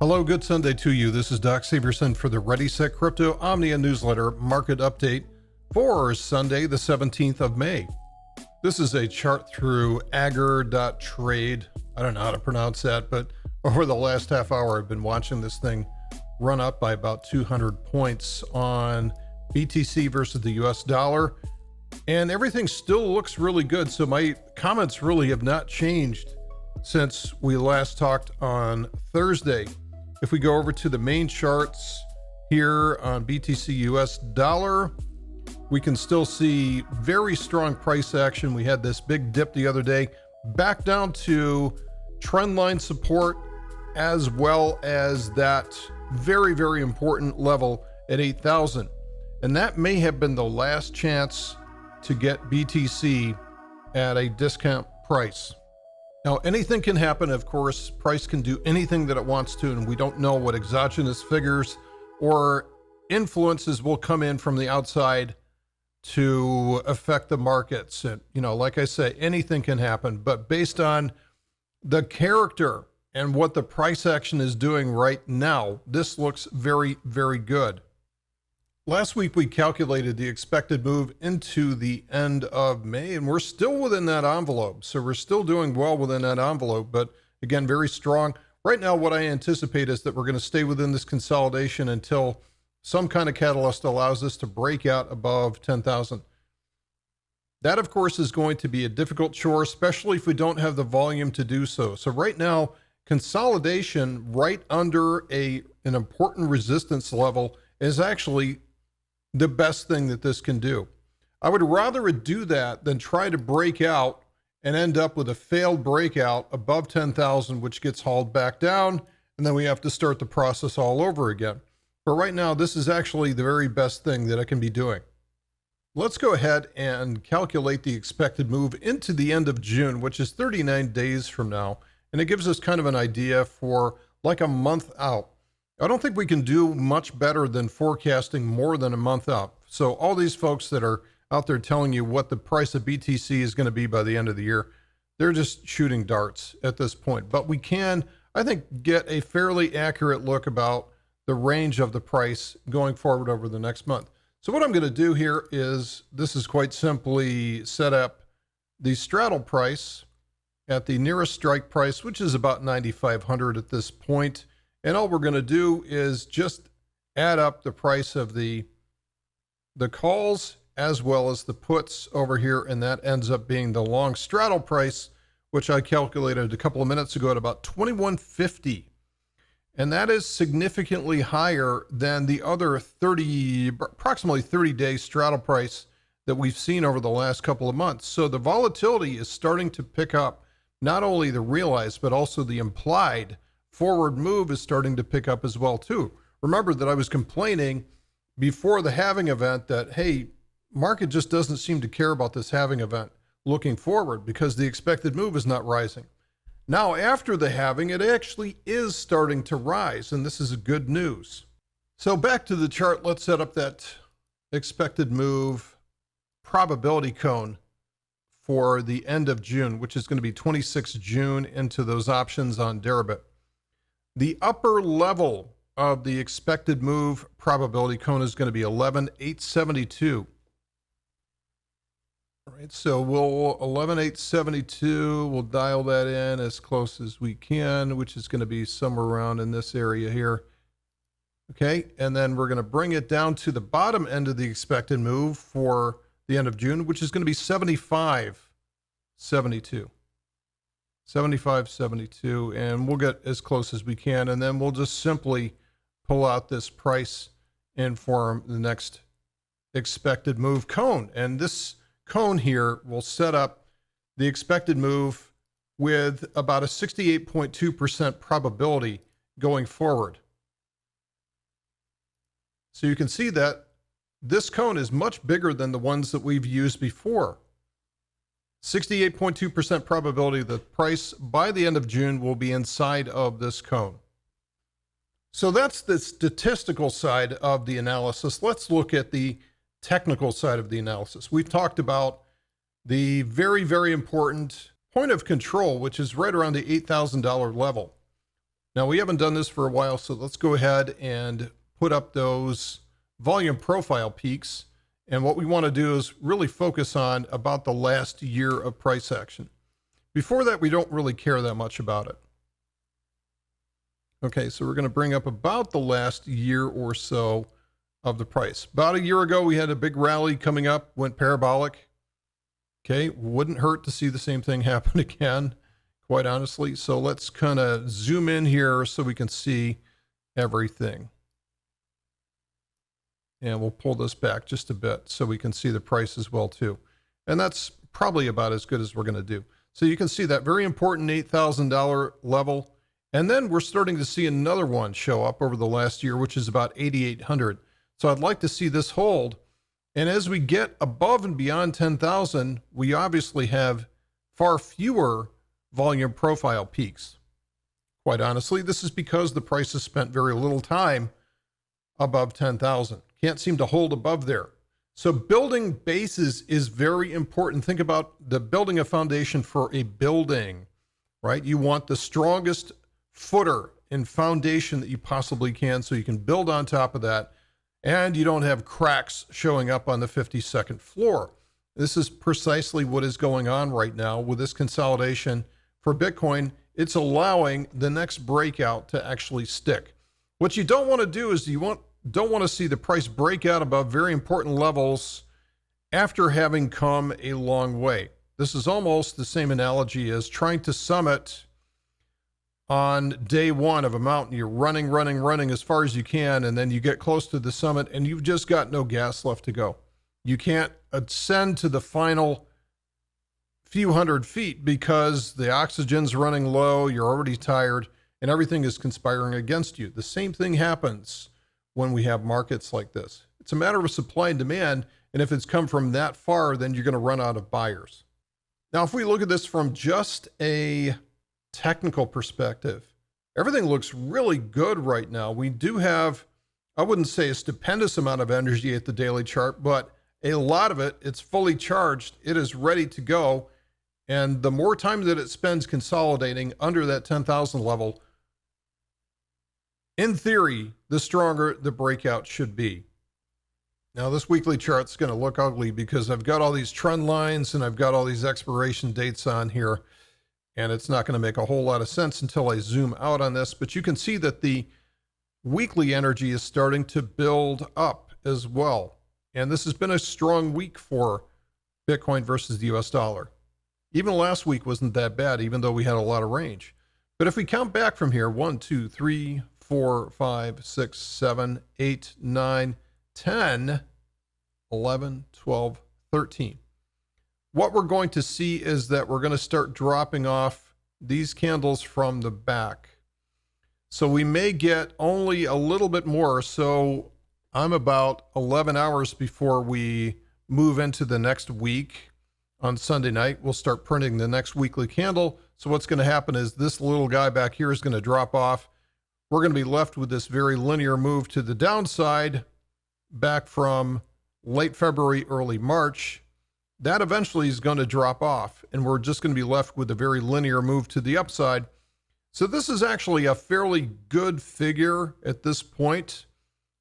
Hello, good Sunday to you. This is Doc Severson for the ReadySetCrypto OMNIA newsletter market update for Sunday, the 17th of May. This is a chart through agar.trade. I don't know how to pronounce that, but over the last half hour, I've been watching this thing run up by about 200 points on BTC versus the US dollar. And everything still looks really good. So my comments really have not changed since we last talked on Thursday. If we go over to the main charts here on BTC US dollar, we can still see very strong price action. We had this big dip the other day, back down to trend line support, as well as that very, very important level at 8,000. And that may have been the last chance to get BTC at a discount price. Now, anything can happen, of course. Price can do anything that it wants to, and we don't know what exogenous figures or influences will come in from the outside to affect the markets. And, like I say, anything can happen, but based on the character and what the price action is doing right now, this looks very, very good. Last week, we calculated the expected move into the end of May, and we're still within that envelope. So we're still doing well within that envelope, but again, very strong. Right now, what I anticipate is that we're going to stay within this consolidation until some kind of catalyst allows us to break out above 10,000. That, of course, is going to be a difficult chore, especially if we don't have the volume to do so. So right now, consolidation right under an important resistance level is actually the best thing that this can do. I would rather it do that than try to break out and end up with a failed breakout above 10,000, which gets hauled back down, and then we have to start the process all over again. But right now, this is actually the very best thing that I can be doing. Let's go ahead and calculate the expected move into the end of June, which is 39 days from now. And it gives us kind of an idea for like a month out. I don't think we can do much better than forecasting more than a month out. So all these folks that are out there telling you what the price of BTC is going to be by the end of the year, they're just shooting darts at this point. But we can, I think, get a fairly accurate look about the range of the price going forward over the next month. So what I'm going to do here is, this is quite simply set up the straddle price at the nearest strike price, which is about 9,500 at this point. And all we're going to do is just add up the price of the calls as well as the puts over here. And that ends up being the long straddle price, which I calculated a couple of minutes ago at about 2150. And that is significantly higher than the other approximately 30-day straddle price that we've seen over the last couple of months. So the volatility is starting to pick up, not only the realized, but also the implied forward move is starting to pick up as well too. Remember that I was complaining before the halving event that, hey, market just doesn't seem to care about this halving event looking forward because the expected move is not rising. Now, after the halving, it actually is starting to rise, and this is good news. So back to the chart, let's set up that expected move probability cone for the end of June, which is going to be 26 June into those options on Deribit. The upper level of the expected move probability cone is going to be 11,872. All right, so we'll 11,872, we'll dial that in as close as we can, which is going to be somewhere around in this area here. Okay, and then we're going to bring it down to the bottom end of the expected move for the end of June, which is going to be 75.72. 75.72, and we'll get as close as we can, and then we'll just simply pull out this price and form the next expected move cone. And this cone here will set up the expected move with about a 68.2% probability going forward. So you can see that this cone is much bigger than the ones that we've used before. 68.2% probability the price by the end of June will be inside of this cone. So that's the statistical side of the analysis. Let's look at the technical side of the analysis. We've talked about the very, very important point of control, which is right around the $8,000 level. Now, we haven't done this for a while, so let's go ahead and put up those volume profile peaks. And what we want to do is really focus on about the last year of price action. Before that, we don't really care that much about it. Okay, so we're going to bring up about the last year or so of the price. About a year ago, we had a big rally coming up, went parabolic. Okay, wouldn't hurt to see the same thing happen again, quite honestly. So let's kind of zoom in here so we can see everything. And we'll pull this back just a bit so we can see the price as well too. And that's probably about as good as we're going to do. So you can see that very important $8,000 level. And then we're starting to see another one show up over the last year, which is about 8,800. So I'd like to see this hold. And as we get above and beyond 10,000, we obviously have far fewer volume profile peaks. Quite honestly, this is because the price has spent very little time above 10,000. Can't seem to hold above there. So building bases is very important. Think about the building a foundation for a building, right? You want the strongest footer and foundation that you possibly can so you can build on top of that and you don't have cracks showing up on the 52nd floor. This is precisely what is going on right now with this consolidation for Bitcoin. It's allowing the next breakout to actually stick. What you don't want to do is don't want to see the price break out above very important levels after having come a long way. This is almost the same analogy as trying to summit on day one of a mountain. You're running as far as you can, and then you get close to the summit and you've just got no gas left to go. You can't ascend to the final few hundred feet because the oxygen's running low, you're already tired, and everything is conspiring against you. The same thing happens when we have markets like this. It's a matter of supply and demand, and if it's come from that far, then you're going to run out of buyers. Now, if we look at this from just a technical perspective, everything looks really good right now. We do have, I wouldn't say a stupendous amount of energy at the daily chart, but a lot of it, it's fully charged. It is ready to go. And the more time that it spends consolidating under that 10,000 level, in theory, the stronger the breakout should be. Now, this weekly chart's going to look ugly because I've got all these trend lines and I've got all these expiration dates on here, and it's not going to make a whole lot of sense until I zoom out on this. But you can see that the weekly energy is starting to build up as well. And this has been a strong week for Bitcoin versus the US dollar. Even last week wasn't that bad, even though we had a lot of range. But if we count back from here, 1, 2, 3, 4, 5, 6, 7, 8, 9, 10, 11, 12, 13. What we're going to see is that we're going to start dropping off these candles from the back. So we may get only a little bit more. So I'm about 11 hours before we move into the next week. On Sunday night, we'll start printing the next weekly candle. So what's going to happen is this little guy back here is going to drop off. We're going to be left with this very linear move to the downside back from late February, early March. That eventually is going to drop off, and we're just going to be left with a very linear move to the upside. So this is actually a fairly good figure at this point.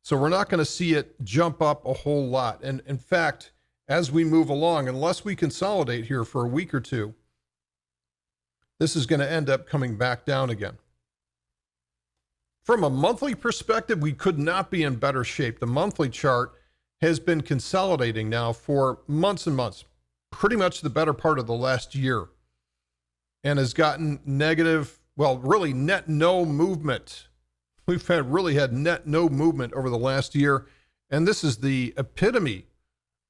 So we're not going to see it jump up a whole lot. And in fact, as we move along, unless we consolidate here for a week or two, this is going to end up coming back down again. From a monthly perspective, we could not be in better shape. The monthly chart has been consolidating now for months and months, pretty much the better part of the last year, and has gotten negative, well, really net no movement. We've really had net no movement over the last year, and this is the epitome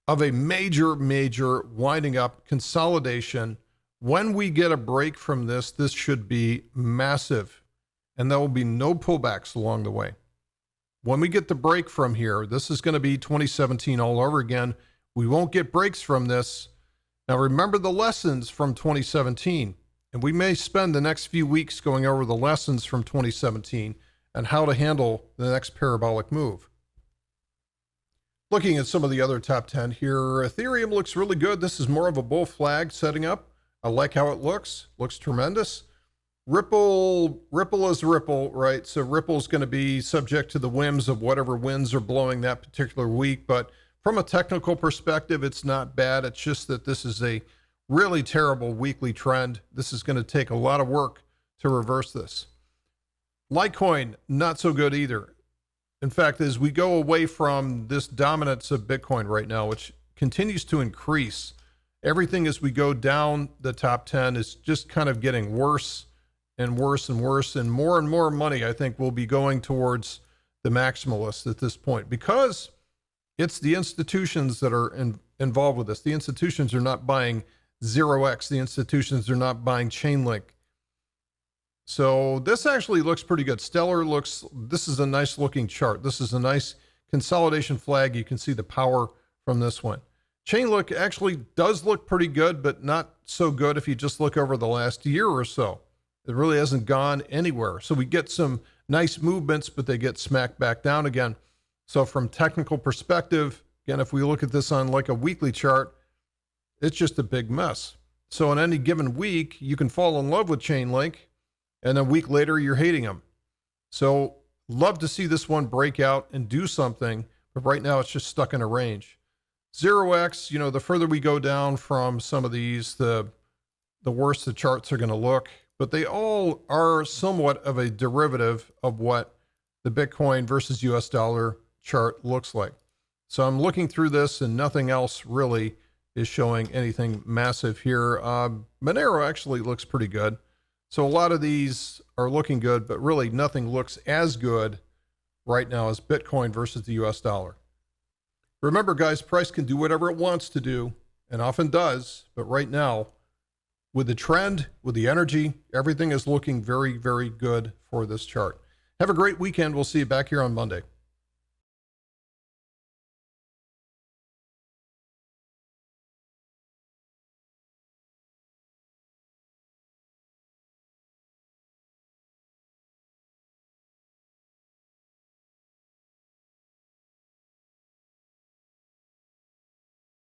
of a major winding up consolidation. When we get a break from this, this should be massive, and there will be no pullbacks along the way. When we get the break from here, this is going to be 2017 all over again. We won't get breaks from this. Now remember the lessons from 2017, and we may spend the next few weeks going over the lessons from 2017 and how to handle the next parabolic move. Looking at some of the other top 10 here, Ethereum looks really good. This is more of a bull flag setting up. I like how it looks. Looks tremendous. Ripple is Ripple, right? So Ripple's going to be subject to the whims of whatever winds are blowing that particular week. But from a technical perspective, it's not bad. It's just that this is a really terrible weekly trend. This is going to take a lot of work to reverse this. Litecoin, not so good either. In fact, as we go away from this dominance of Bitcoin right now, which continues to increase, everything as we go down the top 10 is just kind of getting worse and worse and worse, and more money, I think, will be going towards the maximalists at this point, because it's the institutions that are involved with this. The institutions are not buying 0x. The institutions are not buying Chainlink. So this actually looks pretty good. Stellar this is a nice looking chart. This is a nice consolidation flag. You can see the power from this one. Chainlink actually does look pretty good, but not so good if you just look over the last year or so. It really hasn't gone anywhere. So we get some nice movements, but they get smacked back down again. So from technical perspective, again, if we look at this on like a weekly chart, it's just a big mess. So in any given week, you can fall in love with Chainlink, and a week later, you're hating them. So love to see this one break out and do something, but right now it's just stuck in a range. 0x, the further we go down from some of these, the worse the charts are going to look. But they all are somewhat of a derivative of what the Bitcoin versus US dollar chart looks like. So I'm looking through this and nothing else really is showing anything massive here. Monero actually looks pretty good. So a lot of these are looking good, but really nothing looks as good right now as Bitcoin versus the US dollar. Remember, guys, price can do whatever it wants to do, and often does, but right now, with the trend, with the energy, everything is looking very, very good for this chart. Have a great weekend. We'll see you back here on Monday.